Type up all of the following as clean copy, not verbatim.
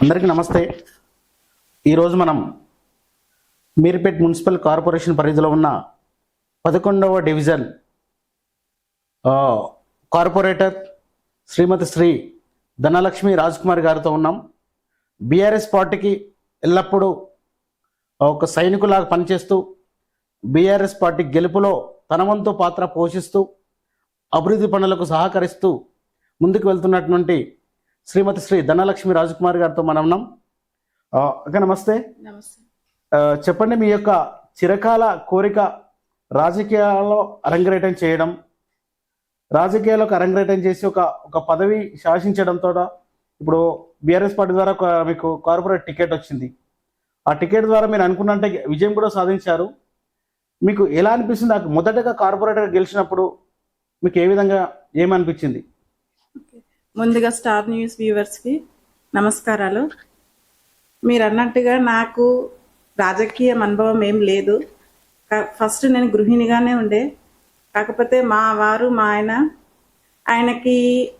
అందరికీ నమస్తే. ఈరోజు మనం మీర్పేట్ మున్సిపల్ కార్పొరేషన్ పరిధిలో ఉన్న 11వ డివిజన్ కార్పొరేటర్ శ్రీమతి శ్రీ ధనలక్ష్మి రాజ్ కుమార్ గారితో ఉన్నాం. బీఆర్ఎస్ పార్టీకి ఎల్లప్పుడూ ఒక సైనికులాగా పనిచేస్తూ బీఆర్ఎస్ పార్టీ గెలుపులో తన వంతు పాత్ర పోషిస్తూ అభివృద్ధి పనులకు సహకరిస్తూ ముందుకు వెళ్తున్నటువంటి శ్రీమతి శ్రీ ధనలక్ష్మి రాజ్ కుమార్ గారితో మనం ఉన్నాం. అక్క నమస్తే. నమస్తే. చెప్పండి, మీ యొక్క చిరకాల కోరిక రాజకీయాల్లో అరంగేటం చేయడం, రాజకీయాలకు అరంగేటం చేసి ఒక పదవి శాసించడంతో ఇప్పుడు బీఆర్ఎస్ పార్టీ ద్వారా మీకు కార్పొరేట్ టికెట్ వచ్చింది. ఆ టికెట్ ద్వారా మీరు అనుకున్నంటే విజయం కూడా సాధించారు. మీకు ఎలా అనిపిస్తుంది? నాకు మొదటగా కార్పొరేటర్ గెలిచినప్పుడు మీకు ఏ విధంగా ఏమనిపించింది? ముందుగా స్టార్ న్యూస్ వ్యూవర్స్కి నమస్కారాలు. మీరు అన్నట్టుగా నాకు రాజకీయ అనుభవం ఏం లేదు. ఫస్ట్ నేను గృహిణిగానే ఉండే. కాకపోతే మా వారు మా ఆయనకి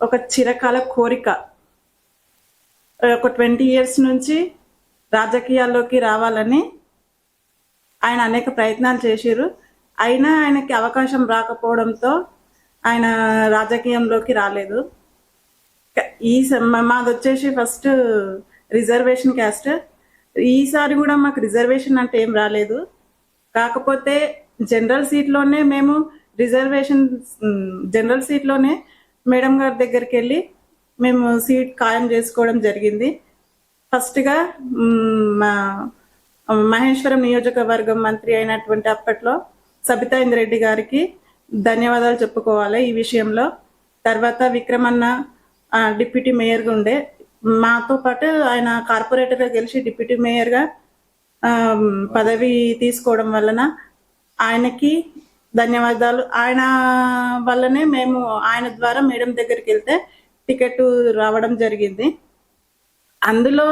ఒక చిరకాల కోరిక, ఒక 20 years నుంచి రాజకీయాల్లోకి రావాలని ఆయన అనేక ప్రయత్నాలు చేశారు. అయినా ఆయనకి అవకాశం రాకపోవడంతో ఆయన రాజకీయంలోకి రాలేదు. మాది వచ్చేసి ఫస్ట్ రిజర్వేషన్ క్యాస్ట్. ఈసారి కూడా మాకు రిజర్వేషన్ అంటే ఏం రాలేదు. కాకపోతే జనరల్ సీట్లోనే మేము జనరల్ సీట్లోనే మేడం గారి దగ్గరికి వెళ్ళి మేము సీట్ ఖాయం చేసుకోవడం జరిగింది. ఫస్ట్గా మహేశ్వరం నియోజకవర్గం మంత్రి అయినటువంటి అప్పట్లో సబితా ఇంద్రెడ్డి గారికి ధన్యవాదాలు చెప్పుకోవాలి ఈ విషయంలో. తర్వాత విక్రమన్న డిప్యూటీ మేయర్గా ఉండే, మాతో పాటు ఆయన కార్పొరేటర్గా గెలిచి డిప్యూటీ మేయర్గా పదవి తీసుకోవడం వలన ఆయనకి ధన్యవాదాలు. ఆయన వల్లనే మేము ఆయన ద్వారా మేడం దగ్గరికి వెళ్తే టికెట్ రావడం జరిగింది. అందులో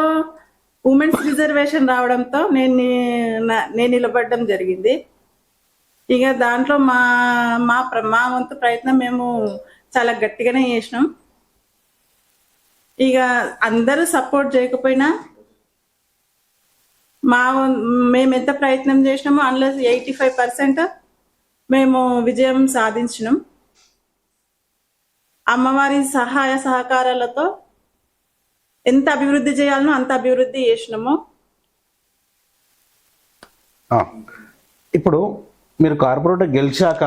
ఉమెన్స్ రిజర్వేషన్ రావడంతో నేను నిలబడడం జరిగింది. ఇక దాంట్లో మా వంతు ప్రయత్నం మేము చాలా గట్టిగానే చేసినాం. ఇక అందరూ సపోర్ట్ చేయకపోయినా మేము ఎంత ప్రయత్నం చేసినామో అందులో 85% మేము విజయం సాధించినాం. అమ్మవారి సహాయ సహకారాలతో ఎంత అభివృద్ధి చేయాలనో అంత అభివృద్ధి చేసినాము. ఇప్పుడు మీరు కార్పొరేటర్ గెలిచాక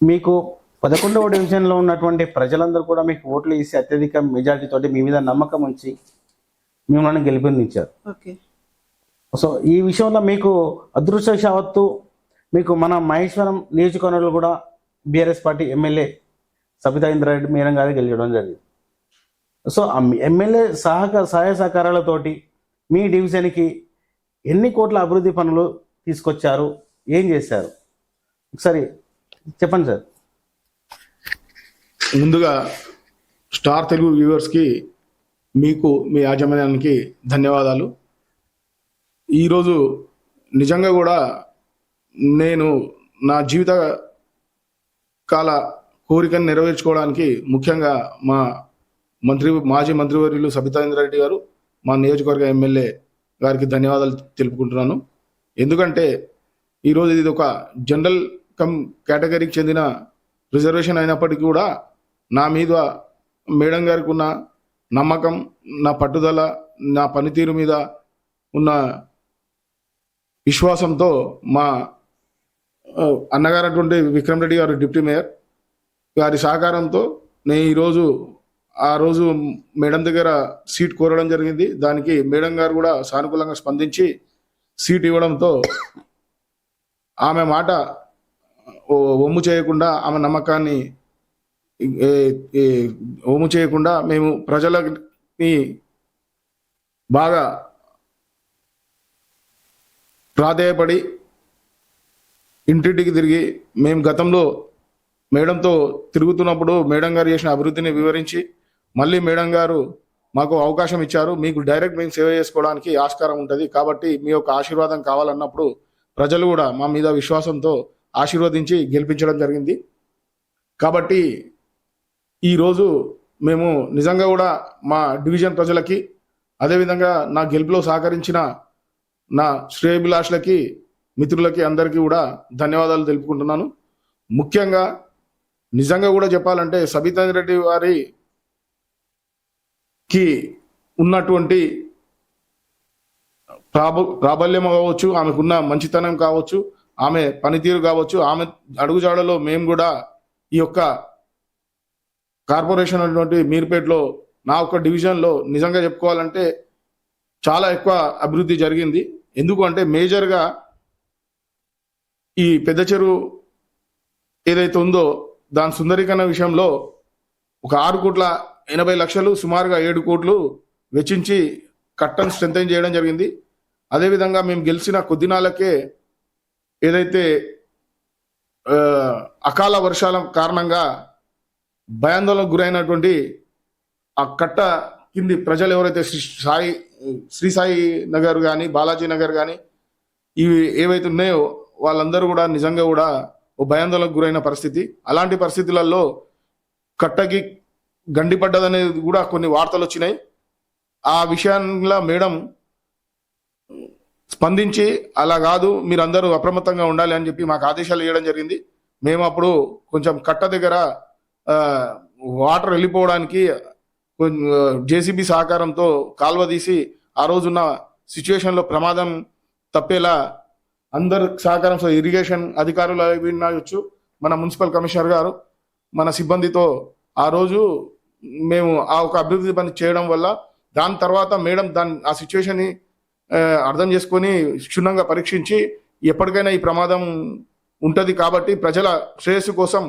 మీకు 11వ డివిజన్లో ఉన్నటువంటి ప్రజలందరూ కూడా మీకు ఓట్లు వేసి అత్యధిక మెజార్టీతో మీ మీద నమ్మకం ఉంచి మిమ్మల్ని గెలిపించారు. సో ఈ విషయంలో మీకు అదృష్టవశావత్తు మీకు మన మహేశ్వరం నియోజకవర్గంలో కూడా BRS party MLA Sabitha Indra Reddy madam గారు గెలిచడం జరిగింది. సో ఆ ఎమ్మెల్యే సహాయ సహకారాలతోటి మీ డివిజన్కి ఎన్ని కోట్ల అభివృద్ధి పనులు తీసుకొచ్చారు, ఏం చేశారు ఒకసారి చెప్పండి సార్. ముందుగా స్టార్ తెలుగు వ్యూవర్స్కి, మీకు, మీ యాజమాన్యానికి ధన్యవాదాలు. ఈరోజు నిజంగా కూడా నేను నా జీవిత కాల కోరికను నెరవేర్చుకోవడానికి ముఖ్యంగా మా మాజీ మంత్రివర్యులు సబితా ఇంద్రారెడ్డి గారు, మా నియోజకవర్గ ఎమ్మెల్యే గారికి ధన్యవాదాలు తెలుపుకుంటున్నాను. ఎందుకంటే ఈరోజు ఇది ఒక జనరల్ కేటగిరీకి చెందిన రిజర్వేషన్ అయినప్పటికీ కూడా నా మీద మేడం గారికి ఉన్న నమ్మకం, నా పట్టుదల, నా పనితీరు మీద ఉన్న విశ్వాసంతో మా అన్నగారటువంటి విక్రమ్ రెడ్డి గారు డిప్యూటీ మేయర్ గారి సహకారంతో నేను ఈరోజు ఆ రోజు మేడం దగ్గర సీట్ కోరడం జరిగింది. దానికి మేడం గారు కూడా సానుకూలంగా స్పందించి సీట్ ఇవ్వడంతో ఆమె మాట ఒమ్ము చేయకుండా, ఆమె నమ్మకాన్ని ఒమ్ము చేయకుండా మేము ప్రజలని బాగా ప్రాధేయపడి ఇంటింటికి తిరిగి మేము గతంలో మేడంతో తిరుగుతున్నప్పుడు మేడం గారు చేసిన అభివృద్ధిని వివరించి మళ్ళీ మేడం గారు మాకు అవకాశం ఇచ్చారు, మీకు డైరెక్ట్ మేము సేవ చేసుకోవడానికి ఆస్కారం ఉంటుంది, కాబట్టి మీ యొక్క ఆశీర్వాదం కావాలన్నప్పుడు ప్రజలు కూడా మా మీద విశ్వాసంతో ఆశీర్వదించి గెలిపించడం జరిగింది. కాబట్టి ఈరోజు మేము నిజంగా కూడా మా డివిజన్ ప్రజలకి, అదేవిధంగా నా గెలుపులో సహకరించిన నా శ్రేయభిలాషులకి, మిత్రులకి అందరికీ కూడా ధన్యవాదాలు తెలుపుకుంటున్నాను. ముఖ్యంగా నిజంగా కూడా చెప్పాలంటే సబితా రెడ్డి వారికి ఉన్నటువంటి ప్రాబల్యం కావచ్చు, ఆమెకున్న మంచితనం కావచ్చు, ఆమె పనితీరు కావచ్చు, ఆమె అడుగుజాడలో మేము కూడా ఈ యొక్క కార్పొరేషన్ అటువంటి మీర్పేటలో నా ఒక్క డివిజన్లో నిజంగా చెప్పుకోవాలంటే చాలా ఎక్కువ అభివృద్ధి జరిగింది. ఎందుకు అంటే మేజర్గా ఈ పెద్ద చెరువు ఏదైతే ఉందో దాని సుందరీకరణ విషయంలో ఒక 6,80,00,000 సుమారుగా 7 కోట్లు వెచ్చించి కట్టను స్ట్రెంథెన్ చేయడం జరిగింది. అదేవిధంగా మేము గెలిచిన కొద్ది నాళ్ళకే ఏదైతే అకాల వర్షాల కారణంగా భయాందోళనకు గురైనటువంటి ఆ కట్ట కింది ప్రజలు ఎవరైతే శ్రీ సాయి నగర్ కానీ, బాలాజీ నగర్ కానీ ఇవి ఏవైతే ఉన్నాయో వాళ్ళందరూ కూడా నిజంగా కూడా ఓ భయాందోళనకు గురైన పరిస్థితి. అలాంటి పరిస్థితులలో కట్టకి గండిపడ్డదనేది కూడా కొన్ని వార్తలు వచ్చినాయి. ఆ విషయంలో మేడం స్పందించి అలా కాదు, మీరందరూ అప్రమత్తంగా ఉండాలి అని చెప్పి మాకు ఆదేశాలు ఇవ్వడం జరిగింది. మేము అప్పుడు కొంచెం కట్ట దగ్గర వాటర్ వెళ్ళిపోవడానికి జేసీబీ సహకారంతో కాల్వ తీసి ఆ రోజున్న సిచ్యువేషన్లో ప్రమాదం తప్పేలా అందరు సహకారంతో ఇరిగేషన్ అధికారులు వినవచ్చు, మన మున్సిపల్ కమిషనర్ గారు, మన సిబ్బందితో ఆ రోజు మేము ఆ ఒక అభివృద్ధి పని చేయడం వల్ల దాని తర్వాత మేడం ఆ సిచ్యువేషన్ని అర్థం చేసుకొని క్షుణ్ణంగా పరీక్షించి ఎప్పటికైనా ఈ ప్రమాదం ఉంటుంది కాబట్టి ప్రజల శ్రేయస్సు కోసం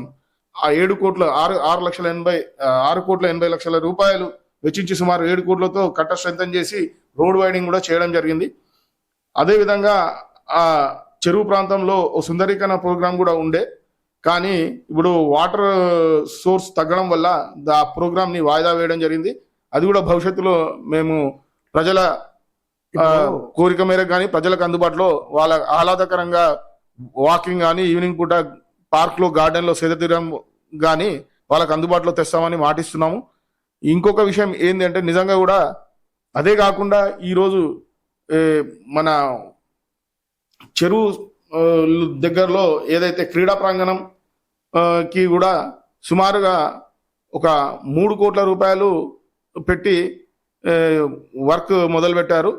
ఆ 6,80,00,000 రూపాయలు వెచ్చించి సుమారు 7 కోట్లతో కట్ట స్ట్రెంథెన్ చేసి రోడ్ వైడింగ్ కూడా చేయడం జరిగింది. అదేవిధంగా ఆ చెరువు ప్రాంతంలో ఓ సుందరీకరణ ప్రోగ్రాం కూడా ఉండే, కానీ ఇప్పుడు వాటర్ సోర్స్ తగ్గడం వల్ల ఆ ప్రోగ్రామ్ని వాయిదా వేయడం జరిగింది. అది కూడా భవిష్యత్తులో మేము ప్రజల కోరిక మేరకు కానీ ప్రజలకు అందుబాటులో వాళ్ళ ఆహ్లాదకరంగా వాకింగ్ కానీ, ఈవినింగ్ పూట పార్క్లో గార్డెన్లో సేదతీరం కానీ వాళ్ళకు అందుబాటులో తెస్తామని మాటిస్తున్నాము. ఇంకొక విషయం ఏంటంటే నిజంగా కూడా అదే కాకుండా ఈరోజు మన చెరువు దగ్గరలో ఏదైతే క్రీడా ప్రాంగణం కి కూడా సుమారుగా ఒక 3 కోట్ల రూపాయలు పెట్టి వర్క్ మొదలుపెట్టారు.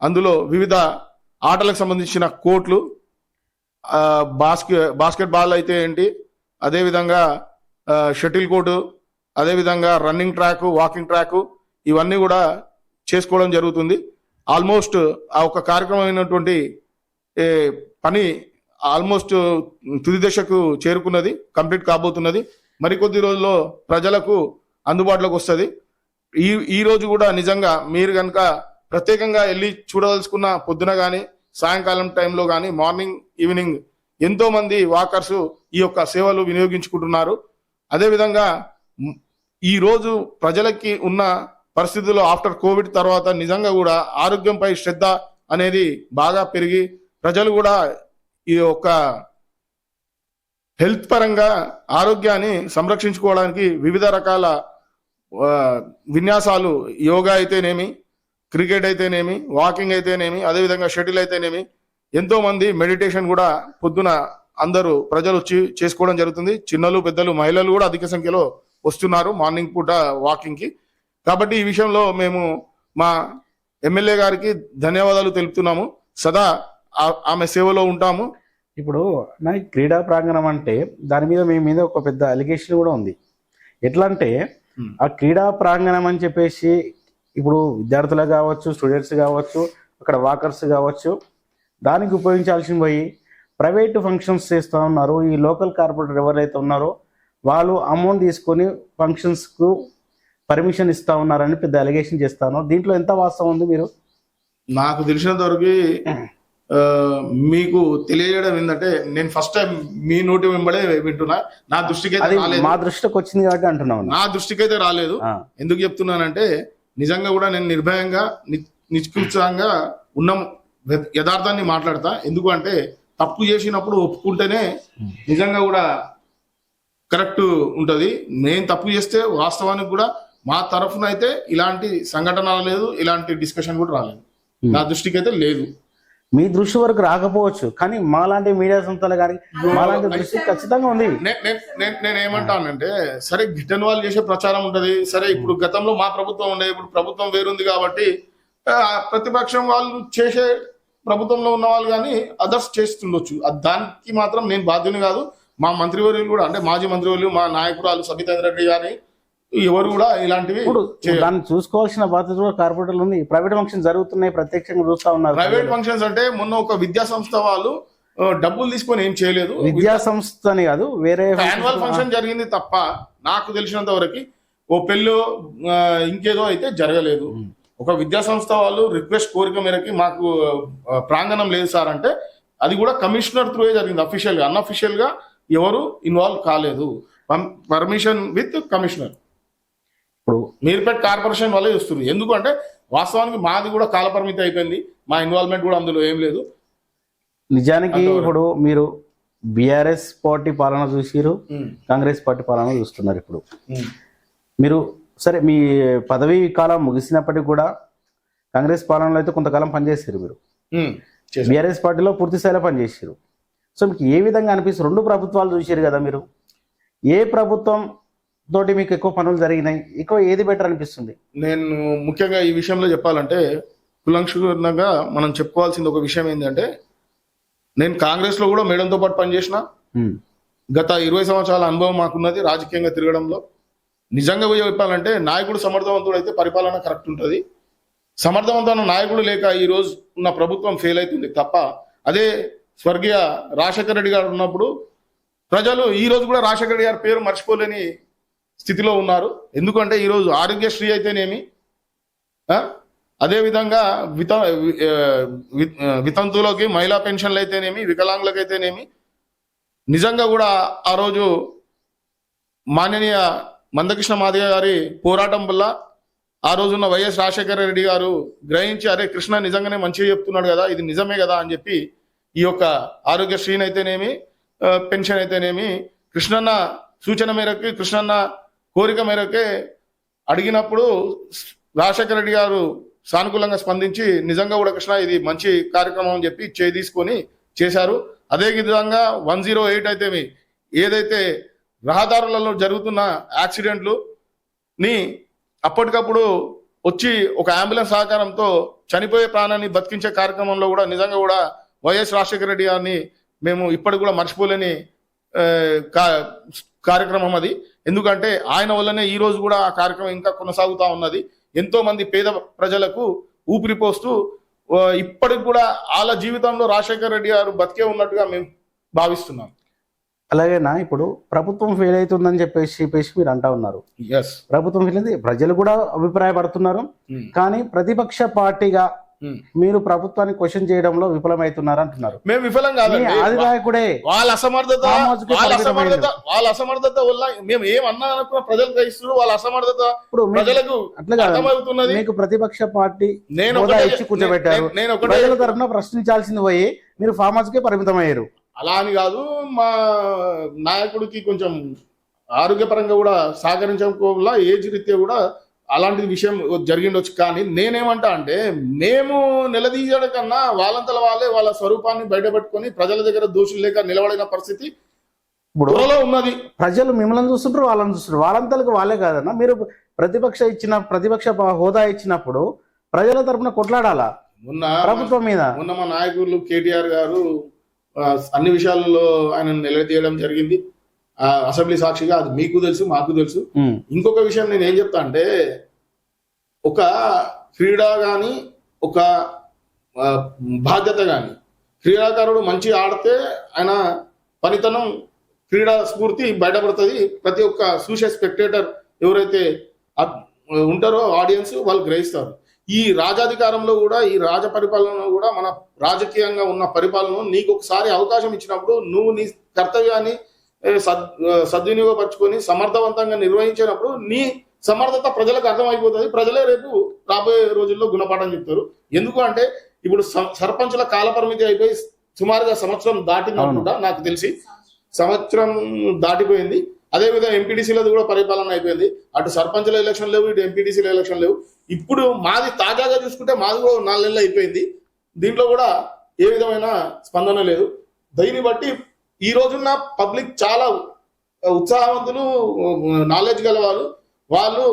అందులో వివిధ ఆటలకు సంబంధించిన కోర్టులు, బాస్కెట్ బాల్ అయితే ఏంటి, అదేవిధంగా షటిల్ కోర్టు, అదేవిధంగా రన్నింగ్ ట్రాక్, వాకింగ్ ట్రాక్ ఇవన్నీ కూడా చేసుకోవడం జరుగుతుంది. ఆల్మోస్ట్ ఆ ఒక కార్యక్రమమైనటువంటి పని ఆల్మోస్ట్ తుది దశకు చేరుకున్నది, కంప్లీట్ కాబోతున్నది. మరికొద్ది రోజుల్లో ప్రజలకు అందుబాటులోకి వస్తుంది. ఈ రోజు కూడా నిజంగా మీరు కనుక ప్రత్యేకంగా వెళ్ళి చూడదలుచుకున్న పొద్దున కానీ, సాయంకాలం టైంలో కానీ, మార్నింగ్ ఈవినింగ్ ఎంతో మంది వాకర్స్ ఈ యొక్క సేవలు వినియోగించుకుంటున్నారు. అదేవిధంగా ఈ రోజు ప్రజలకి ఉన్న పరిస్థితుల్లో ఆఫ్టర్ కోవిడ్ తర్వాత నిజంగా కూడా ఆరోగ్యంపై శ్రద్ధ అనేది బాగా పెరిగి ప్రజలు కూడా ఈ యొక్క హెల్త్ పరంగా ఆరోగ్యాన్ని సంరక్షించుకోవడానికి వివిధ రకాల విన్యాసాలు, యోగా అయితేనేమి, క్రికెట్ అయితేనేమి, వాకింగ్ అయితేనేమి, అదేవిధంగా షటిల్ అయితేనేమి, ఎంతో మంది మెడిటేషన్ కూడా పొద్దున అందరూ ప్రజలు వచ్చి చేసుకోవడం జరుగుతుంది. చిన్నలు, పెద్దలు, మహిళలు కూడా అధిక సంఖ్యలో వస్తున్నారు మార్నింగ్ పూట వాకింగ్కి. కాబట్టి ఈ విషయంలో మేము మా ఎమ్మెల్యే గారికి ధన్యవాదాలు తెలుపుతున్నాము. సదా ఆమె సేవలో ఉంటాము. ఇప్పుడు నా క్రీడా ప్రాంగణం అంటే దాని మీద మీ మీద ఒక పెద్ద అలిగేషన్ కూడా ఉంది. ఎట్లా అంటే ఆ క్రీడా ప్రాంగణం అని చెప్పేసి ఇప్పుడు విద్యార్థులు కావచ్చు, స్టూడెంట్స్ కావచ్చు, అక్కడ వాకర్స్ కావచ్చు, దానికి ఉపయోగించాల్సిన పోయి ప్రైవేట్ ఫంక్షన్స్ చేస్తూ ఉన్నారు. ఈ లోకల్ కార్పొరేటర్ ఎవరైతే ఉన్నారో వాళ్ళు అమౌంట్ తీసుకొని ఫంక్షన్స్కు పర్మిషన్ ఇస్తా ఉన్నారని పెద్ద అలిగేషన్ చేస్తాను. దీంట్లో ఎంత వాస్తవం ఉంది? మీరు నాకు తెలిసినంత వరకు మీకు తెలియజేయడం ఏంటంటే నేను ఫస్ట్ టైం మీ నోటి వెంబడే వింటున్నా. నా దృష్టికి అయితే రాలేదు, మా దృష్టికి వచ్చింది కాబట్టి అంటున్నాను. నా దృష్టికి అయితే రాలేదు. ఎందుకు చెప్తున్నానంటే నిజంగా కూడా నేను నిర్భయంగా నిష్కృతంగా ఉన్న యథార్థాన్ని మాట్లాడతా. ఎందుకు అంటే తప్పు చేసినప్పుడు ఒప్పుకుంటేనే నిజంగా కూడా కరెక్ట్ ఉంటది. నేను తప్పు చేస్తే వాస్తవానికి కూడా మా తరఫున అయితే ఇలాంటి సంఘటన లేదు, ఇలాంటి డిస్కషన్ కూడా రాలేదు, నా దృష్టికి అయితే లేదు. మీ దృష్టి వరకు రాకపోవచ్చు, కానీ మాలాంటి మీడియా సంస్థలు కానీ మాలాంటి దృష్టి ఖచ్చితంగా ఉంది. నేను ఏమంటానంటే, సరే గిట్టని వాళ్ళు చేసే ప్రచారం ఉంటది. సరే ఇప్పుడు గతంలో మా ప్రభుత్వం ఉండే, ఇప్పుడు ప్రభుత్వం వేరుంది కాబట్టి ప్రతిపక్షం వాళ్ళు చేసే, ప్రభుత్వంలో ఉన్న వాళ్ళు కానీ అదర్స్ చేస్తుండొచ్చు. దానికి మాత్రం నేను బాధ్యుని కాదు. మా మంత్రివర్యులు కూడా, అంటే మాజీ మంత్రివర్యులు, మా నాయకురాలు సబితా రెడ్డి గాని ఎవరు కూడా ఇలాంటివి దాన్ని చూసుకోవాల్సిన బాధ్యత కూడా కార్పొరేటర్లు ఉంది. ప్రైవేట్ ఫంక్షన్ జరుగుతున్నాయి, ప్రత్యక్షంగా చూస్తా ఉన్నారు. ప్రైవేట్ ఫంక్షన్స్ అంటే మొన్న ఒక విద్యా సంస్థ వాళ్ళు డబ్బులు తీసుకొని ఏం చేయలేదు. విద్యా సంస్థ అని కాదు, వేరే యాన్యువల్ ఫంక్షన్ జరిగింది తప్ప నాకు తెలిసినంత వరకు ఓ పెళ్ళో ఇంకేదో అయితే జరగలేదు. ఒక విద్యా సంస్థ వాళ్ళు రిక్వెస్ట్ కోరిక మేరకి మాకు ప్రాంగణం లేదు సార్ అంటే, అది కూడా కమిషనర్ త్రూ జరిగింది. అఫీషియల్ గా, అన్అఫీషియల్ గా ఎవరు ఇన్వాల్వ్ కాలేదు. Permission with commissioner. ఇప్పుడు మీర్పేట్ కార్పొరేషన్ వాళ్ళే చూస్తుంది. ఎందుకంటే వాస్తవానికి మాది కూడా కాలపరిమితి అయిపోయింది, మా ఇన్వాల్వ్మెంట్ కూడా అందులో ఏం లేదు. నిజానికి ఇప్పుడు మీరు బీఆర్ఎస్ పార్టీ పాలన చూసిరు, కాంగ్రెస్ పార్టీ పాలన చూస్తున్నారు. ఇప్పుడు మీరు సరే మీ పదవీ కాలం ముగిసినప్పటికీ కూడా కాంగ్రెస్ పాలనలో అయితే కొంతకాలం పనిచేసారు మీరు, బీఆర్ఎస్ పార్టీలో పూర్తి స్థాయిలో పనిచేసారు. సో మీకు ఏ విధంగా అనిపిస్తుంది? రెండు ప్రభుత్వాలు చూసారు కదా మీరు, ఏ ప్రభుత్వం తోటి మీకు ఎక్కువ పనులు జరిగినాయి, ఎక్కువ ఏది బెటర్ అనిపిస్తుంది? నేను ముఖ్యంగా ఈ విషయంలో చెప్పాలంటే, కులంక్షుణంగా మనం చెప్పుకోవాల్సింది ఒక విషయం ఏంటంటే, నేను కాంగ్రెస్ లో కూడా మేడంతో పాటు పనిచేసిన. గత 20 సంవత్సరాల అనుభవం మాకున్నది రాజకీయంగా తిరగడంలో. నిజంగా చెప్పాలంటే, నాయకుడు సమర్థవంతుడు అయితే పరిపాలన కరెక్ట్ ఉంటుంది. సమర్థవంతమైన నాయకుడు లేక ఈ రోజు ఉన్న ప్రభుత్వం ఫెయిల్ అవుతుంది తప్ప, అదే స్వర్గీయ రాజశేఖర రెడ్డి గారు ఉన్నప్పుడు ప్రజలు ఈ రోజు కూడా రాజశేఖర రెడ్డి గారి పేరు మర్చిపోలేని స్థితిలో ఉన్నారు. ఎందుకంటే ఈరోజు ఆరోగ్యశ్రీ అయితేనేమి, అదేవిధంగా వితంతువులకి మహిళా పెన్షన్లు అయితేనేమి, వికలాంగులకు అయితేనేమి, నిజంగా కూడా ఆ రోజు మాననీయ మందకృష్ణ మాదిగ గారి పోరాటం వల్ల ఆ రోజున్న వైఎస్ రాజశేఖర రెడ్డి గారు గ్రహించి, అరే కృష్ణ నిజంగానే మంచిగా చెప్తున్నాడు కదా, ఇది నిజమే కదా అని చెప్పి ఈ యొక్క ఆరోగ్యశ్రీని అయితేనేమి, పెన్షన్ అయితేనేమి, కృష్ణన్న సూచన మేరకు, కృష్ణన్న కోరిక మేరకే అడిగినప్పుడు రాజశేఖర రెడ్డి గారు సానుకూలంగా స్పందించి, నిజంగా కూడా కృష్ణ ఇది మంచి కార్యక్రమం అని చెప్పి తీసుకొని చేశారు. అదే విధంగా 108 అయితేమి, ఏదైతే రహదారులలో జరుగుతున్న యాక్సిడెంట్లు ని అప్పటికప్పుడు వచ్చి ఒక అంబులెన్స్ సహకారంతో చనిపోయే ప్రాణాన్ని బతికించే కార్యక్రమంలో కూడా నిజంగా కూడా వైఎస్ రాజశేఖర రెడ్డి గారిని మేము ఇప్పటికి కూడా మర్చిపోలేని కార్యక్రమం అది. ఎందుకంటే ఆయన వల్లనే ఈ రోజు కూడా ఆ కార్యక్రమం ఇంకా కొనసాగుతా ఉన్నది. ఎంతో మంది పేద ప్రజలకు ఊపిరిపోస్తూ ఇప్పటికి కూడా వాళ్ళ జీవితంలో రాజశేఖర రెడ్డి గారు బతికే ఉన్నట్టుగా మేము భావిస్తున్నాం. అలాగేనా, ఇప్పుడు ప్రభుత్వం ఫెయిల్ అవుతుందని చెప్పేసి మీరు అంటా ఉన్నారు. ప్రభుత్వం ఫెయిల్ అయింది, ప్రజలు కూడా అభిప్రాయపడుతున్నారు. కానీ ప్రతిపక్ష పార్టీగా మీరు ప్రభుత్వాన్ని క్వశ్చన్ చేయడంలో విఫలమవుతున్నారు అంటున్నారు. మేము విఫలం కాదు, ఆది నాయకుడే. వాళ్ళ అసమర్థత వల్ల మేము ఏమన్నా అనుకున్న ప్రజలు గ్రహిస్తున్నారు. వాళ్ళ అసమర్థత ప్రజలకు అర్థమవుతున్నది. మీకు ప్రతిపక్ష పార్టీ ఇచ్చి కూర్చోబెట్టారు, ప్రజల తరఫున ప్రశ్నించాల్సింది పోయి మీరు ఫామ్ హౌస్ కే పరిమితం అయ్యారు. అలా అని కాదు, మా నాయకుడికి కొంచెం ఆరోగ్యపరంగా కూడా సహకరించడం వల్ల ఏజ్ రీత్యా కూడా అలాంటి విషయం జరిగిండొచ్చు. కానీ నేనేమంటా అంటే, మేము నిలదీయడం కన్నా వాళ్ళంతల వాళ్ళే వాళ్ళ స్వరూపాన్ని బయటపెట్టుకొని ప్రజల దగ్గర దోషులు లేక నిలబడిన పరిస్థితి ఇప్పుడు ఉన్నది. ప్రజలు మిమ్మల్ని చూస్తుంటారు, వాళ్ళని చూస్తుంటారు, వాళ్ళంతలకు వాళ్ళే కాదన్నా. మీరు ప్రతిపక్ష హోదా ఇచ్చినప్పుడు ప్రజల తరపున కొట్లాడాలా ప్రభుత్వం మీద. మొన్న మా నాయకులు కేటీఆర్ గారు అన్ని విషయాలలో ఆయన నిలదీయడం జరిగింది అసెంబ్లీ సాక్షిగా. అది మీకు తెలుసు, మాకు తెలుసు. ఇంకొక విషయం నేను ఏం చెప్తా అంటే, ఒక క్రీడా గాని, ఒక బాధ్యత గాని, క్రీడాకారుడు మంచి ఆడితే ఆయన పనితనం, క్రీడా స్ఫూర్తి బయటపడుతుంది. ప్రతి ఒక్క చూసే స్పెక్టేటర్ ఎవరైతే ఉంటారో ఆడియన్స్ వాళ్ళు గ్రహిస్తారు. ఈ రాజాధికారంలో కూడా, ఈ రాజ పరిపాలనలో కూడా, మన రాజకీయంగా ఉన్న పరిపాలన నీకు ఒకసారి అవకాశం ఇచ్చినప్పుడు నువ్వు నీ కర్తవ్యాన్ని సద్వినియోగపరచుకొని సమర్థవంతంగా నిర్వహించినప్పుడు నీ సమర్థత ప్రజలకు అర్థమైపోతుంది. ప్రజలే రేపు రాబోయే రోజుల్లో గుణపాఠం చెప్తారు. ఎందుకు అంటే, ఇప్పుడు సర్పంచుల కాల పరిమితి అయిపోయి సుమారుగా సంవత్సరం దాటినప్పుడు నాకు తెలిసి సంవత్సరం దాటిపోయింది. అదేవిధంగా ఎంపీటీసీలది కూడా పరిపాలన అయిపోయింది. అటు సర్పంచ్ల ఎలక్షన్ లేవు, ఇటు ఎంపీటీసీల ఎలక్షన్ లేవు. ఇప్పుడు మాది తాజాగా చూసుకుంటే మాది కూడా 4 నెలలు అయిపోయింది. దీంట్లో కూడా ఏ విధమైన స్పందన లేదు. దీన్ని బట్టి ఈ రోజున్న పబ్లిక్ చాలా ఉత్సాహవంతులు, నాలెడ్జ్ గల వాళ్ళు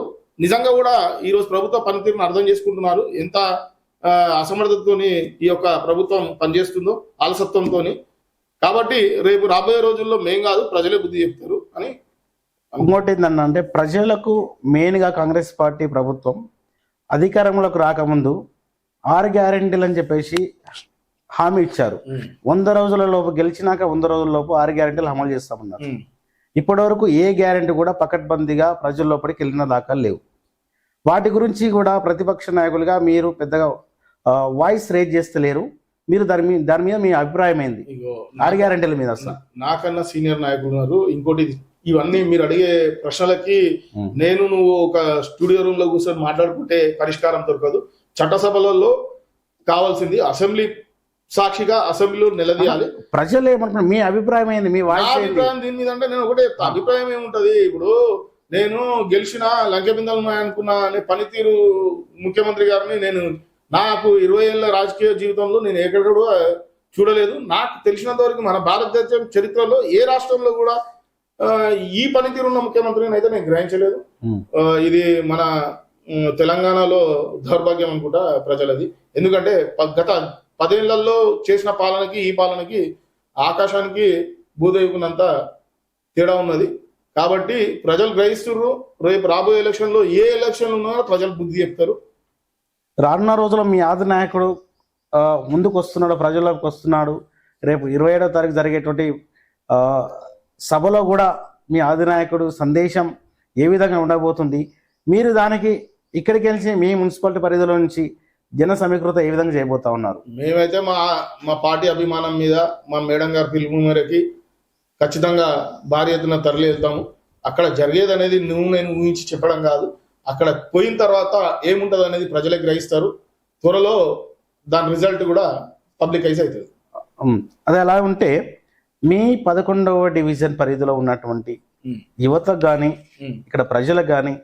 నిజంగా కూడా ఈ రోజు ప్రభుత్వ పనితీరును అర్థం చేసుకుంటున్నారు. ఎంత అసమర్థతతోని ఈ యొక్క ప్రభుత్వం పనిచేస్తుందో, ఆలసత్వంతో. కాబట్టి రేపు రాబోయే రోజుల్లో మేం కాదు ప్రజలే బుద్ధి చెప్తారు అని. ఇంకోటి ఏంటంటే ప్రజలకు మెయిన్గా కాంగ్రెస్ పార్టీ ప్రభుత్వం అధికారంలోకి రాకముందు 6 గ్యారెంటీలు అని చెప్పేసి హామీ ఇచ్చారు. 100 రోజుల లోపు గెలిచినాక 100 రోజుల లోపు 6 గ్యారెంటీలు అమలు చేస్తామన్నారు. ఇప్పటి వరకు ఏ గ్యారెంటీ కూడా పకడ్బందీగా ప్రజల లోపలికి వెళ్ళిన దాఖలు లేవు. వాటి గురించి కూడా ప్రతిపక్ష నాయకులుగా మీరు పెద్దగా వాయిస్ రేజ్ చేస్తలేరు. మీరు దాని మీద మీ అభిప్రాయం ఏంది? 6 గ్యారెంటీల మీద అసలు నాకన్నా సీనియర్ నాయకులు ఉన్నారు. ఇంకోటి, ఇవన్నీ మీరు అడిగే ప్రశ్నలకి నువ్వు ఒక స్టూడియో రూమ్ లో కూర్చొని మాట్లాడుకుంటే పరిష్కారం దొరకదు. చట్టసభలలో కావాల్సింది అసెంబ్లీ సాక్షిగా అసెంబ్లీలో నిలదీయాలి. ప్రజలు ఏమంటున్నారు? మీ అభిప్రాయం ఏంది? మీ అభిప్రాయం దీని మీద అంటే నేను ఒకటే అభిప్రాయం ఏముంటది, ఇప్పుడు నేను గెలిచిన లంకెబిందలు అనుకున్న పనితీరు ముఖ్యమంత్రి గారిని నాకు 20 ఏళ్ల రాజకీయ జీవితంలో నేను ఎక్కడ కూడా చూడలేదు. నాకు తెలిసినంత వరకు మన భారతదేశం చరిత్రలో ఏ రాష్ట్రంలో కూడా ఈ పనితీరు ఉన్న ముఖ్యమంత్రిని అయితే నేను గ్రహించలేదు. ఇది మన తెలంగాణలో దౌర్భాగ్యం అనుకుంటా ప్రజలది. ఎందుకంటే గత 10 ఏళ్లలో చేసిన పాలనకి ఈ పాలనకి ఆకాశానికి భూదేవుకున్నంత తేడా ఉన్నది. కాబట్టి ప్రజలు గ్రహిస్తున్నారు. రేపు రాబోయే ఎలక్షన్లో ఏ ఎలక్షన్లు ఉన్నారో ప్రజలు బుద్ధి చెప్తారు. రానున్న రోజుల్లో మీ ఆది నాయకుడు ముందుకు వస్తున్నాడు, ప్రజల్లోకి వస్తున్నాడు. రేపు 27వ తారీఖు జరిగేటువంటి సభలో కూడా మీ ఆది నాయకుడు సందేశం ఏ విధంగా ఉండబోతుంది? మీరు దానికి ఇక్కడికి వెళ్ళి మీ మున్సిపాలిటీ పరిధిలో నుంచి జన సమీకృత ఏ విధంగా చేయబోతా ఉన్నారు? మేమైతే మా పార్టీ అభిమానం మీద మా మేడం గారి పిలుపు మేరకి ఖచ్చితంగా భారీ ఎత్తున తరలి వెళ్తాము. అక్కడ జరిగేది అనేది నేను ఊహించి చెప్పడం కాదు. అక్కడ పోయిన తర్వాత ఏముంటది అనేది ప్రజలే గ్రహిస్తారు. త్వరలో దాని రిజల్ట్ కూడా పబ్లికైజ్ అవుతుంది. అది అలా ఉంటే మీ 11వ డివిజన్ పరిధిలో ఉన్నటువంటి యువతకు కానీ ఇక్కడ ప్రజలకు కానీ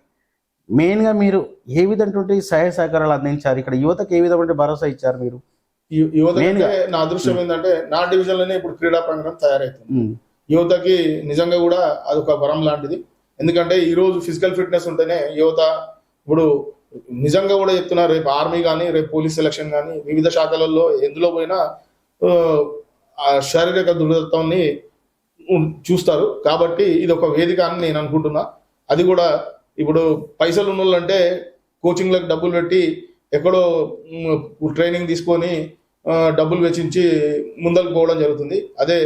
మెయిన్గా మీరు ఏ విధమైనటువంటి సహాయ సహకారాలు అందించారు? ఇక్కడ యువతకు ఏ విధమైన భరోసా ఇచ్చారు మీరు? యువత నా అదృష్టం ఏంటంటే నా డివిజన్ లోనే ఇప్పుడు క్రీడా ప్రాంగణం తయారైతుంది. యువతకి నిజంగా కూడా అదొక వరం లాంటిది. ఎందుకంటే ఈ రోజు ఫిజికల్ ఫిట్నెస్ ఉంటేనే యువత ఇప్పుడు నిజంగా కూడా చెప్తున్నారు. రేపు ఆర్మీ కానీ, రేపు పోలీస్ సెలక్షన్ కానీ, వివిధ శాఖలలో ఎందులో పోయినా శారీరక దృఢత్వాన్ని చూస్తారు. కాబట్టి ఇది ఒక వేదిక అని నేను అనుకుంటున్నా. అది కూడా ఇప్పుడు పైసలు ఉన్న వాళ్ళంటే కోచింగ్లకు డబ్బులు పెట్టి ఎక్కడో ట్రైనింగ్ తీసుకొని డబ్బులు వెచ్చించి ముందరకు పోవడం జరుగుతుంది. అదే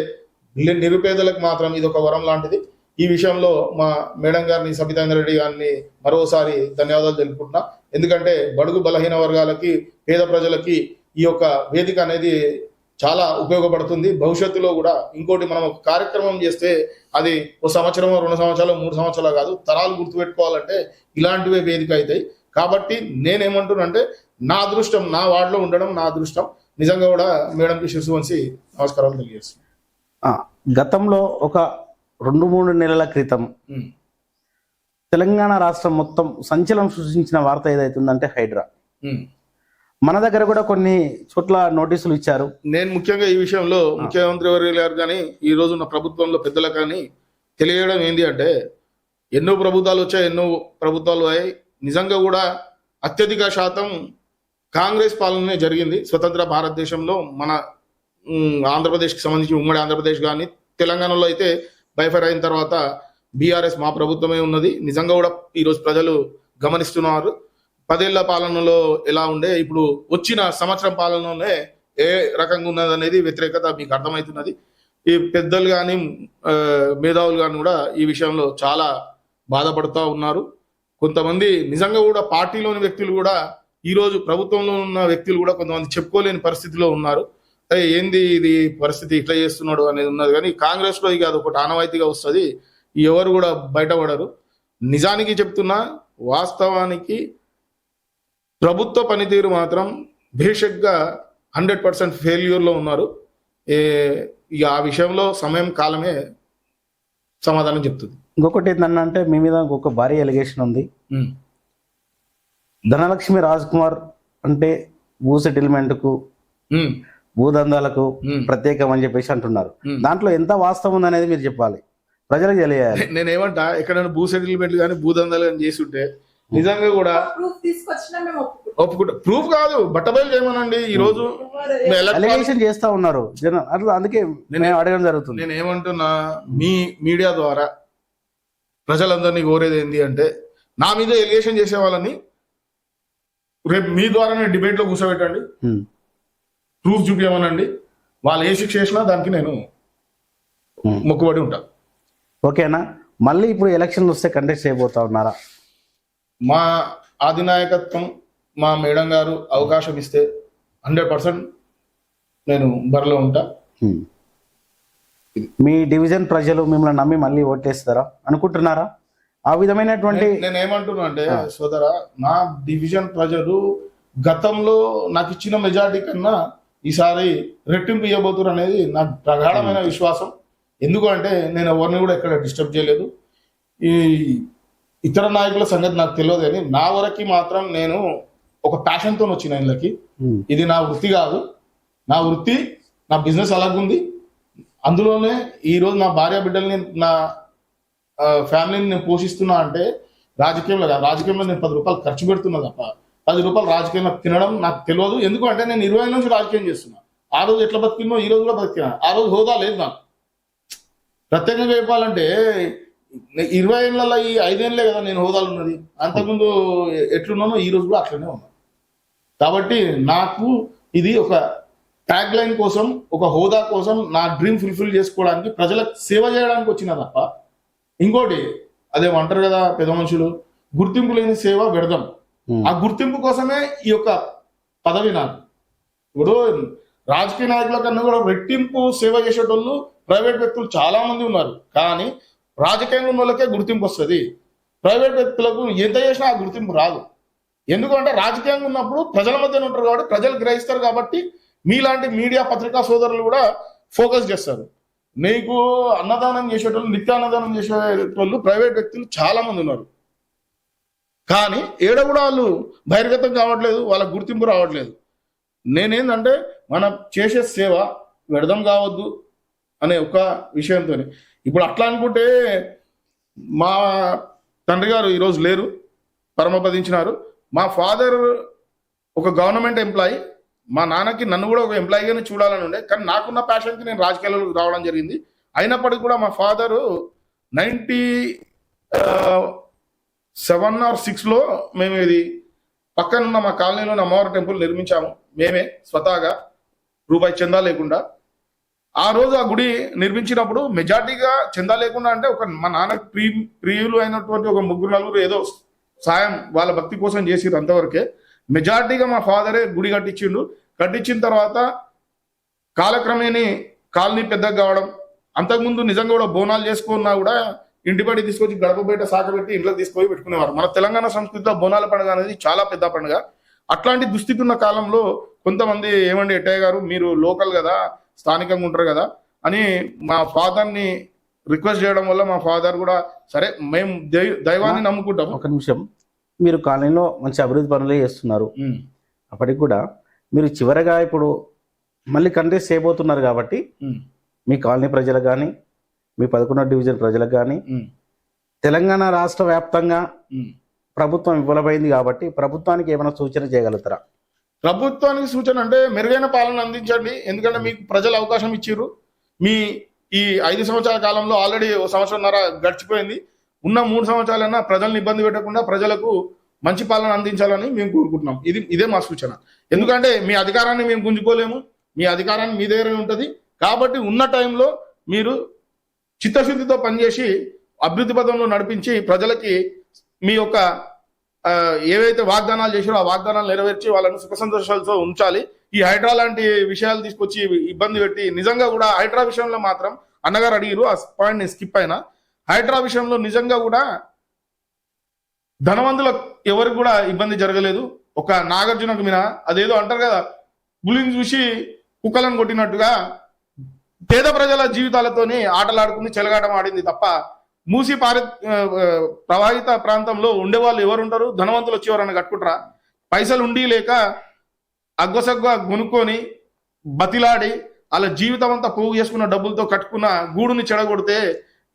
నిరుపేదలకు మాత్రం ఇది ఒక వరం లాంటిది. ఈ విషయంలో మా మేడం గారిని, సబితాంద్ర రెడ్డి గారిని మరోసారి ధన్యవాదాలు తెలుపుకుంటున్నా. ఎందుకంటే బడుగు బలహీన వర్గాలకి, పేద ప్రజలకి ఈ యొక్క వేదిక అనేది చాలా ఉపయోగపడుతుంది. భవిష్యత్తులో కూడా ఇంకోటి మనం ఒక కార్యక్రమం చేస్తే అది 1 సంవత్సరం, 2 సంవత్సరాలు, 3 సంవత్సరాలు కాదు, తరాలు గుర్తుపెట్టుకోవాలంటే ఇలాంటివే వేదిక అవుతాయి. కాబట్టి నేనేమంటున్నానంటే నా అదృష్టం, నా వార్డులో ఉండడం నా అదృష్టం. నిజంగా కూడా మేడంకి శిరసు వంచి నమస్కారాలు తెలియజేస్తాను. గతంలో ఒక 2-3 నెలల క్రితం తెలంగాణ రాష్ట్రం మొత్తం సంచలనం సృష్టించిన వార్త ఏదైతుందంటే హైడ్రా. మన దగ్గర కూడా కొన్ని చోట్ల నోటీసులు ఇచ్చారు. నేను ముఖ్యంగా ఈ విషయంలో ముఖ్యమంత్రి వర్యులు గారు కానీ, ఈ రోజు ఉన్న ప్రభుత్వంలో పెద్దలు కానీ తెలియడం ఏంటి అంటే, ఎన్నో ప్రభుత్వాలు వచ్చాయి, ఎన్నో ప్రభుత్వాలు అయ్యాయి. నిజంగా కూడా అత్యధిక శాతం కాంగ్రెస్ పాలనే జరిగింది స్వతంత్ర భారతదేశంలో. మన ఆంధ్రప్రదేశ్కి సంబంధించి ఉమ్మడి ఆంధ్రప్రదేశ్ కానీ, తెలంగాణలో అయితే బైఫర్ అయిన తర్వాత బీఆర్ఎస్ మా ప్రభుత్వమే ఉన్నది. నిజంగా కూడా ఈరోజు ప్రజలు గమనిస్తున్నారు. 10 ఏళ్ల పాలనలో ఎలా ఉండే, ఇప్పుడు వచ్చిన సంవత్సరం పాలనలోనే ఏ రకంగా ఉన్నది అనేది వ్యతిరేకత మీకు అర్థమవుతున్నది. ఈ పెద్దలు కానీ, మేధావులు కానీ కూడా ఈ విషయంలో చాలా బాధపడుతూ ఉన్నారు. కొంతమంది నిజంగా కూడా పార్టీలోని వ్యక్తులు కూడా, ఈరోజు ప్రభుత్వంలో ఉన్న వ్యక్తులు కూడా కొంతమంది చెప్పుకోలేని పరిస్థితిలో ఉన్నారు. ఏంది ఇది పరిస్థితి, ఇట్లా చేస్తున్నాడు అనేది ఉన్నది. కానీ కాంగ్రెస్ లో ఇక అదొకటి ఆనవాయితీగా వస్తుంది. ఎవరు కూడా బయటపడరు. నిజానికి చెప్తున్నా, వాస్తవానికి ప్రభుత్వ పనితీరు మాత్రం బేషక్గా 100% ఫెయిల్యూర్లో ఉన్నారు. ఇక ఆ విషయంలో సమయం కాలమే సమాధానం చెప్తుంది. ఇంకొకటి ఏంటంటే మీ మీద ఇంకొక భారీ ఎలిగేషన్ ఉంది. ఉమ్. ధనలక్ష్మి రాజ్ కుమార్ అంటే భూ సెటిల్మెంట్ కు ఉమ్. భూదందాలకు ప్రత్యేకం అని చెప్పేసి అంటున్నారు. దాంట్లో ఎంత వాస్తవం ఉందనేది మీరు చెప్పాలి, ప్రజలకు తెలియాలి. నేనేమంటా ఎక్కడైనా భూ సెటిల్మెంట్లు కానీ భూదందాలు కానీ చేసి ఉంటే నిజంగా కూడా ఒప్పుకుంటా. ప్రూఫ్ కాదు, బట్టబయలు చేయమనండి. ఈ రోజు అలిగేషన్ చేస్తా ఉన్నారు జనం, అట్లా అందుకే నేను అడగడం జరుగుతుంది. నేను ఏమంటున్నా, మీ మీడియా ద్వారా ప్రజలందరినీ కోరేది ఏంటి అంటే, నా మీద ఎలిగేషన్ చేసే వాళ్ళని రేపు మీ ద్వారానే డిబేట్ లో కూర్చోబెట్టండి, ప్రూఫ్ చూపించమనండి. వాళ్ళు ఏ శిక్ష చేసినా దానికి నేను మొక్కుబడి ఉంటా. ఓకేనా? మళ్ళీ ఇప్పుడు ఎలక్షన్ వస్తే కంటెస్ట్ చేయబోతా ఉన్నారా? మా అధినాయకత్వం, మా మేడం గారు అవకాశం ఇస్తే 100% నేను బరిలో ఉంటా. మీ డివిజన్ ప్రజలు మిమ్మల్ని నమ్మి మళ్ళీ ఓటేస్తారా అనుకుంటున్నారా? ఆ విధమైనటువంటి నేను ఏమంటున్నా అంటే సోదరా, నా డివిజన్ ప్రజలు గతంలో నాకు ఇచ్చిన మెజారిటీ కన్నా ఈసారి రెట్టింపు ఇవ్వబోతున్నారు అనేది నాకు ప్రగాఢమైన విశ్వాసం. ఎందుకంటే నేను ఎవరిని కూడా ఎక్కడ డిస్టర్బ్ చేయలేదు. ఈ ఇతర నాయకుల సంగతి నాకు తెలియదు, కానీ నా వరకు మాత్రం నేను ఒక ప్యాషన్తో వచ్చిన ఇళ్ళకి. ఇది నా వృత్తి కాదు, నా వృత్తి, నా బిజినెస్ అలాగుంది. అందులోనే ఈరోజు నా భార్య బిడ్డల్ని, నా ఫ్యామిలీని నేను పోషిస్తున్నా అంటే రాజకీయంలో కాదు. రాజకీయంలో నేను 10 రూపాయలు ఖర్చు పెడుతున్నా తప్ప 10 రూపాయలు రాజకీయంలో తినడం నాకు తెలియదు. ఎందుకంటే నేను 20 ఏళ్ళ నుంచి రాజకీయం చేస్తున్నా. ఆ రోజు ఎట్లా బతికినో ఈ రోజు కూడా బతికినా. ఆ రోజు హోదా లేదు నాకు. ప్రత్యేకంగా చెప్పాలంటే 20 ఏళ్ళలో ఈ 5 ఏళ్ళే కదా నేను హోదాలు ఉన్నది. అంతకుముందు ఎట్లున్నానో ఈ రోజు కూడా అట్లనే ఉన్నా. కాబట్టి నాకు ఇది ఒక ట్యాగ్ లైన్ కోసం, ఒక హోదా కోసం, నా డ్రీమ్ ఫుల్ఫిల్ చేసుకోవడానికి, ప్రజలకు సేవ చేయడానికి వచ్చిన తప్ప ఇంకోటి అదేమంటారు కదా పెద్ద మనుషులు, గుర్తింపు లేని సేవ వ్యర్థం. ఆ గుర్తింపు కోసమే ఈ యొక్క పదవి నాకు. ఇప్పుడు రాజకీయ నాయకుల కన్నా కూడా రెట్టింపు సేవ చేసేటోళ్ళు ప్రైవేట్ వ్యక్తులు చాలా మంది ఉన్నారు. కానీ రాజకీయంగా ఉన్న వాళ్ళకే గుర్తింపు వస్తుంది. ప్రైవేట్ వ్యక్తులకు ఎంత చేసినా ఆ గుర్తింపు రాదు. ఎందుకంటే రాజకీయంగా ఉన్నప్పుడు ప్రజల మధ్యన ఉంటారు కాబట్టి ప్రజలు గ్రహిస్తారు. కాబట్టి మీలాంటి మీడియా పత్రికా సోదరులు కూడా ఫోకస్ చేస్తారు. నీకు అన్నదానం చేసేటోళ్ళు, నిత్యాన్నదానం చేసేటోళ్ళు ప్రైవేట్ వ్యక్తులు చాలా మంది ఉన్నారు. కానీ ఏడ కూడా వాళ్ళు బహిర్గతం కావట్లేదు, వాళ్ళ గుర్తింపు రావట్లేదు. నేనేందంటే మనం చేసే సేవ వ్యర్థం కావద్దు అనే ఒక విషయంతో. ఇప్పుడు అట్లా అనుకుంటే మా తండ్రి గారు ఈరోజు లేరు, పరమపదించినారు. మా ఫాదర్ ఒక గవర్నమెంట్ ఎంప్లాయీ. మా నాన్నకి నన్ను కూడా ఒక ఎంప్లాయీగానే చూడాలని ఉండే, కానీ నాకున్న ప్యాషన్కి నేను రాజకీయాలకు రావడం జరిగింది. అయినప్పటికీ కూడా మా ఫాదరు 97 or 6లో మేము ఇది పక్కనున్న మా కాలనీలో అమ్మవారి టెంపుల్ నిర్మించాము. మేమే స్వతహాగా రూపాయి చందా లేకుండా. ఆ రోజు ఆ గుడి నిర్మించినప్పుడు మెజార్టీగా చందా లేకుండా అంటే ఒక మా నాన్న ప్రియులు అయినటువంటి ఒక 3-4 ఏదో సాయం వాళ్ళ భక్తి కోసం చేసిరు, అంతవరకే. మెజార్టీగా మా ఫాదరే గుడి కట్టించిండు. కట్టించిన తర్వాత కాలక్రమేణి కాలనీ పెద్దగా కావడం, అంతకుముందు నిజంగా కూడా బోనాలు చేసుకున్నా కూడా ఇంటి బయట తీసుకొచ్చి గడప బయట సాకబెట్టి ఇంట్లో తీసుకొని పెట్టుకునేవారు. మన తెలంగాణ సంస్కృతిలో బోనాల పండుగ అనేది చాలా పెద్ద పండుగ. అట్లాంటి దుస్థితి ఉన్న కాలంలో కొంతమంది ఏమండి ఎట్టయ్య గారు, మీరు లోకల్ కదా, స్థానికంగా ఉంటారు కదా అని మా ఫాదర్ని రిక్వెస్ట్ చేయడం వల్ల మా ఫాదర్ కూడా సరే మేము దైవాన్ని నమ్ముకుంటాం. ఒక నిమిషం, మీరు కాలనీలో మంచి అభివృద్ధి పనులే చేస్తున్నారు. అప్పటికి కూడా మీరు చివరగా ఇప్పుడు మళ్ళీ కంటెస్ట్ చేయబోతున్నారు కాబట్టి మీ కాలనీ ప్రజలకు కానీ, మీ 11వ డివిజన్ ప్రజలకు కానీ, తెలంగాణ రాష్ట్ర వ్యాప్తంగా ప్రభుత్వం విఫలమైంది కాబట్టి ప్రభుత్వానికి ఏమైనా సూచన చేయగలుగుతారా? ప్రభుత్వానికి సూచన అంటే మెరుగైన పాలన అందించండి. ఎందుకంటే మీకు ప్రజలు అవకాశం ఇచ్చిర్రు. మీ ఈ 5 సంవత్సరాల కాలంలో ఆల్రెడీ 1 సంవత్సరంన్నర గడిచిపోయింది. ఉన్న 3 సంవత్సరాలైనా ప్రజల్ని ఇబ్బంది పెట్టకుండా ప్రజలకు మంచి పాలన అందించాలని మేము కోరుకుంటున్నాం. ఇదే మా సూచన. ఎందుకంటే మీ అధికారాన్ని మేము గుంజుకోలేము, మీ అధికారాన్ని మీ దగ్గరే ఉంటుంది. కాబట్టి ఉన్న టైంలో మీరు చిత్తశుద్ధితో పనిచేసి అభివృద్ధి పదంలో నడిపించి ప్రజలకి మీ యొక్క ఏవైతే వాగ్దానాలు చేసారో ఆ వాగ్దానాలు నెరవేర్చి వాళ్ళని సుఖ సంతోషాలతో ఉంచాలి. ఈ హైడ్రా లాంటి విషయాలు తీసుకొచ్చి ఇబ్బంది పెట్టి, నిజంగా కూడా హైడ్రా విషయంలో మాత్రం అన్నగారు అడిగిరు, ఆ పాయింట్ ని స్కిప్ అయినా. హైడ్రా విషయంలో నిజంగా కూడా ధనవంతులకు ఎవరికి కూడా ఇబ్బంది జరగలేదు. ఒక నాగార్జునకు మీద అదేదో అంటారు కదా, పులిని చూసి కుక్కలను కొట్టినట్టుగా పేద ప్రజల జీవితాలతోని ఆటలాడుకుని చెలగాటం ఆడింది తప్ప మూసి ప్రవాహిత ప్రాంతంలో ఉండేవాళ్ళు ఎవరు ఉంటారు? ధనవంతులు వచ్చి ఎవరన్నా కట్టుకుంటారా? పైసలు ఉండి లేక అగ్గసగ్గా కొనుక్కొని బతిలాడి అలా జీవితం అంతా పోగు చేసుకున్న డబ్బులతో కట్టుకున్న గూడుని చెడగొడితే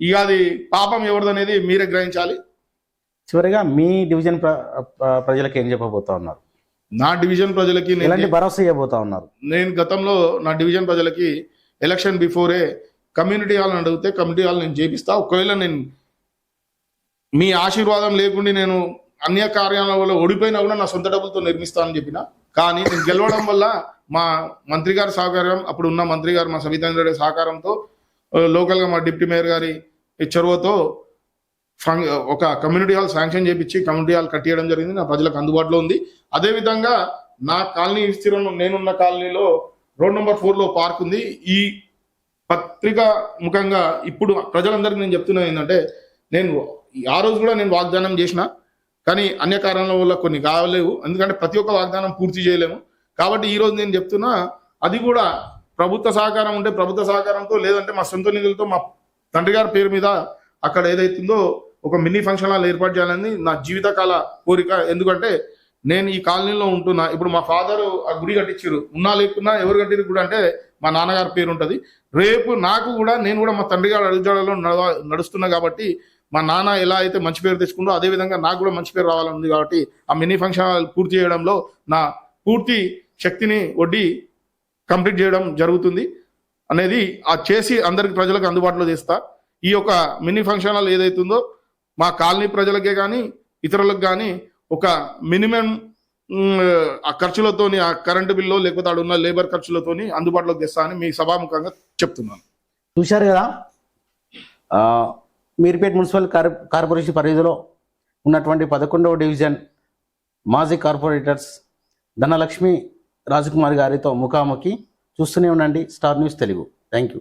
ఇక అది పాపం ఎవరిదనేది మీరే గ్రహించాలి. చివరిగా మీ డివిజన్ ప్రజలకు ఏం చెప్పబోతా ఉన్నారు? నా డివిజన్ ప్రజలకి ఎలాంటి భరోసా ఇవ్వబోతా ఉన్నారు? నేను గతంలో నా డివిజన్ ప్రజలకి ఎలక్షన్ బిఫోరే కమ్యూనిటీ హాల్ అడిగితే కమ్యూనిటీ హాల్ నేను చేపిస్తా. ఒకవేళ నేను మీ ఆశీర్వాదం లేకుండా నేను అన్య కార్యాలయంలో ఓడిపోయినా కూడా నా సొంత డబ్బులతో నిర్మిస్తానని చెప్పిన. కానీ నేను గెలవడం వల్ల మా మంత్రి గారి సహకారం, అప్పుడు ఉన్న మంత్రి గారు మా సవితాంద్ర రెడ్డి సహకారంతో, లోకల్గా మా డిప్యూటీ మేయర్ గారి చొరవతో ఒక కమ్యూనిటీ హాల్ శాంక్షన్ చేపించి కమ్యూనిటీ హాల్ కట్టియడం జరిగింది. నా ప్రజలకు అందుబాటులో ఉంది. అదేవిధంగా నా కాలనీ విస్తీర్ణం, నేనున్న కాలనీలో రోడ్ నెంబర్ 4లో పార్క్ ఉంది. ఈ పత్రిక ముఖంగా ఇప్పుడు ప్రజలందరికీ నేను చెప్తున్నా ఏంటంటే, నేను ఆ రోజు కూడా నేను వాగ్దానం చేసిన, కానీ అన్య కారణాల వల్ల కొన్ని కావలేవు. ఎందుకంటే ప్రతి ఒక్క వాగ్దానం పూర్తి చేయలేము. కాబట్టి ఈ రోజు నేను చెప్తున్నా, అది కూడా ప్రభుత్వ సహకారం ఉంటే ప్రభుత్వ సహకారంతో, లేదంటే మా సొంత నిధులతో మా తండ్రి గారి పేరు మీద అక్కడ ఏదైతుందో ఒక మినీ ఫంక్షన్ హాల్ ఏర్పాటు చేయాలని నా జీవితకాల కోరిక. ఎందుకంటే నేను ఈ కాలనీలో ఉంటున్నా. ఇప్పుడు మా ఫాదర్ ఆ గుడి కట్టించారు, ఉన్నా లేకున్నా ఎవరు కట్టిరు గుడి అంటే మా నాన్నగారి పేరు ఉంటుంది. రేపు నాకు కూడా, నేను కూడా మా తండ్రి గారి అడుగుజాడలో నడుస్తున్నా కాబట్టి మా నాన్న ఎలా అయితే మంచి పేరు తెచ్చుకుందో అదేవిధంగా నాకు కూడా మంచి పేరు రావాలని ఉంది. కాబట్టి ఆ మినీ ఫంక్షన్ హాల్ పూర్తి చేయడంలో నా పూర్తి శక్తిని ఒడ్డి కంప్లీట్ చేయడం జరుగుతుంది అనేది ఆ చేసి అందరికి ప్రజలకు అందుబాటులో చేస్తా. ఈ యొక్క మినీ ఫంక్షన్ హాల్ ఏదైతుందో మా కాలనీ ప్రజలకే కానీ ఇతరులకు కానీ ఒక మినిమం ఆ ఖర్చులతోని, ఆ కరెంటు బిల్లు లేకపోతే ఆడ ఉన్న లేబర్ ఖర్చులతోని అందుబాటులోకి తెస్తా అని మీ సభాముఖంగా చెప్తున్నాను. చూశారు కదా, మీర్పేట్ మున్సిపల్ కార్పొరేషన్ పరిధిలో ఉన్నటువంటి 11వ డివిజన్ మాజీ కార్పొరేటర్స్ ధనలక్ష్మి రాజకుమారి గారితో ముఖాముఖి. చూస్తూనే ఉండండి star news Telugu. Thank you.